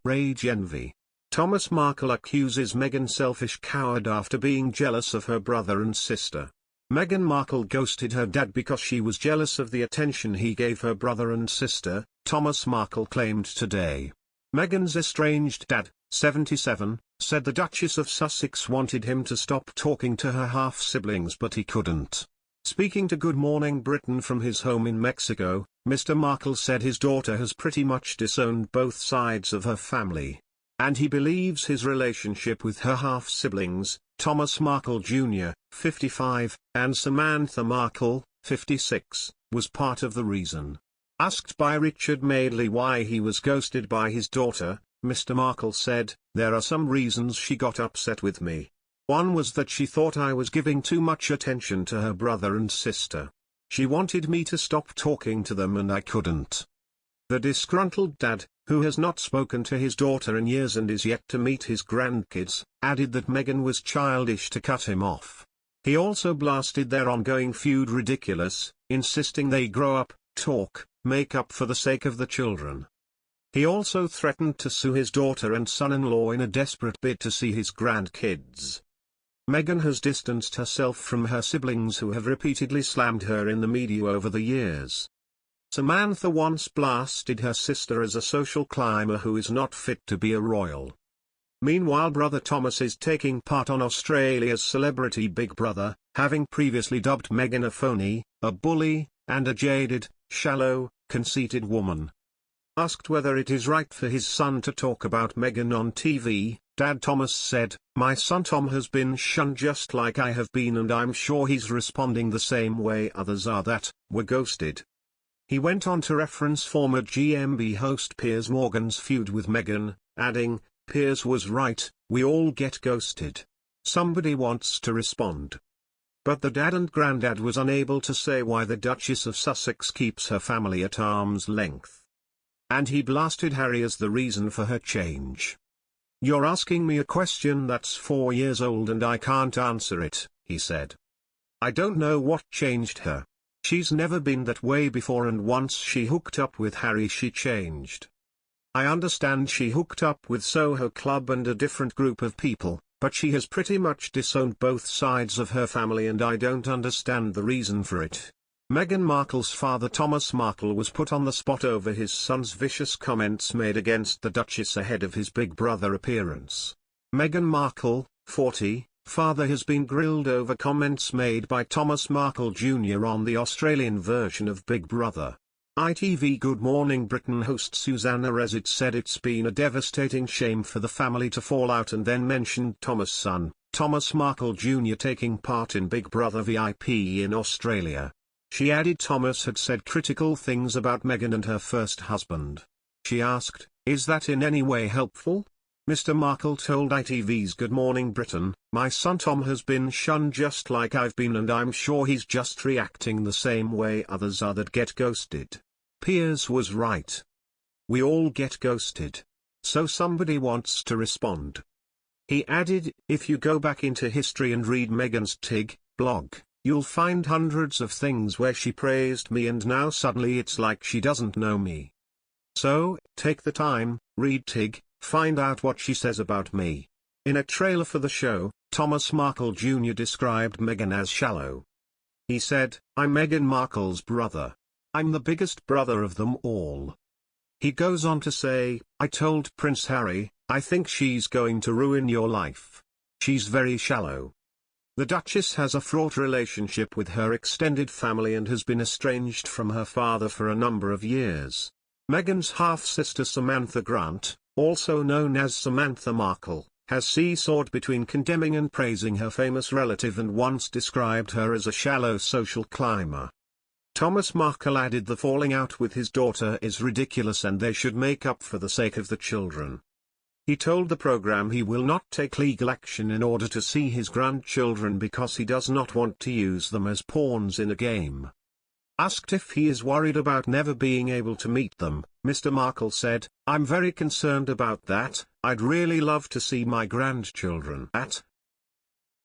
Rage envy. Thomas Markle accuses Meghan selfish coward after being jealous of her brother and sister. Meghan Markle ghosted her dad because she was jealous of the attention he gave her brother and sister, Thomas Markle claimed today. Meghan's estranged dad, 77, said the Duchess of Sussex wanted him to stop talking to her half-siblings but he couldn't. Speaking to Good Morning Britain from his home in Mexico, Mr. Markle said his daughter has pretty much disowned both sides of her family. And he believes his relationship with her half-siblings, Thomas Markle Jr., 55, and Samantha Markle, 56, was part of the reason. Asked by Richard Madeley why he was ghosted by his daughter, Mr. Markle said, "There are some reasons she got upset with me. One was that she thought I was giving too much attention to her brother and sister. She wanted me to stop talking to them and I couldn't." The disgruntled dad, who has not spoken to his daughter in years and is yet to meet his grandkids, added that Meghan was childish to cut him off. He also blasted their ongoing feud ridiculous, insisting they grow up, talk, make up for the sake of the children. He also threatened to sue his daughter and son-in-law in a desperate bid to see his grandkids. Meghan has distanced herself from her siblings who have repeatedly slammed her in the media over the years. Samantha once blasted her sister as a social climber who is not fit to be a royal. Meanwhile, brother Thomas is taking part on Australia's Celebrity Big Brother, having previously dubbed Meghan a phony, a bully, and a jaded, shallow, conceited woman. Asked whether it is right for his son to talk about Meghan on TV, Dad Thomas said, "My son Tom has been shunned just like I have been and I'm sure he's responding the same way others are that were ghosted." He went on to reference former GMB host Piers Morgan's feud with Meghan, adding, "Piers was right, we all get ghosted. Somebody wants to respond." But the dad and granddad was unable to say why the Duchess of Sussex keeps her family at arm's length. And he blasted Harry as the reason for her change. "You're asking me a question that's 4 years old and I can't answer it," he said. "I don't know what changed her. She's never been that way before and once she hooked up with Harry she changed. I understand she hooked up with Soho Club and a different group of people, but she has pretty much disowned both sides of her family and I don't understand the reason for it." Meghan Markle's father Thomas Markle was put on the spot over his son's vicious comments made against the Duchess ahead of his Big Brother appearance. Meghan Markle, 40, father has been grilled over comments made by Thomas Markle Jr. on the Australian version of Big Brother. ITV Good Morning Britain host Susanna Resit said it's been a devastating shame for the family to fall out and then mentioned Thomas' son, Thomas Markle Jr. taking part in Big Brother VIP in Australia. She added Thomas had said critical things about Meghan and her first husband. She asked, "Is that in any way helpful?" Mr. Markle told ITV's Good Morning Britain, "My son Tom has been shunned just like I've been and I'm sure he's just reacting the same way others are that get ghosted. Piers was right. We all get ghosted. So somebody wants to respond." He added, "If you go back into history and read Meghan's TIG blog, you'll find hundreds of things where she praised me and now suddenly it's like she doesn't know me. So, take the time, read TIG, find out what she says about me." In a trailer for the show, Thomas Markle Jr. described Meghan as shallow. He said, "I'm Meghan Markle's brother. I'm the biggest brother of them all." He goes on to say, "I told Prince Harry, I think she's going to ruin your life. She's very shallow." The Duchess has a fraught relationship with her extended family and has been estranged from her father for a number of years. Meghan's half-sister Samantha Grant, also known as Samantha Markle, has seesawed between condemning and praising her famous relative and once described her as a shallow social climber. Thomas Markle added the falling out with his daughter is ridiculous and they should make up for the sake of the children. He told the program he will not take legal action in order to see his grandchildren because he does not want to use them as pawns in a game. Asked if he is worried about never being able to meet them, Mr. Markle said, "I'm very concerned about that. I'd really love to see my grandchildren.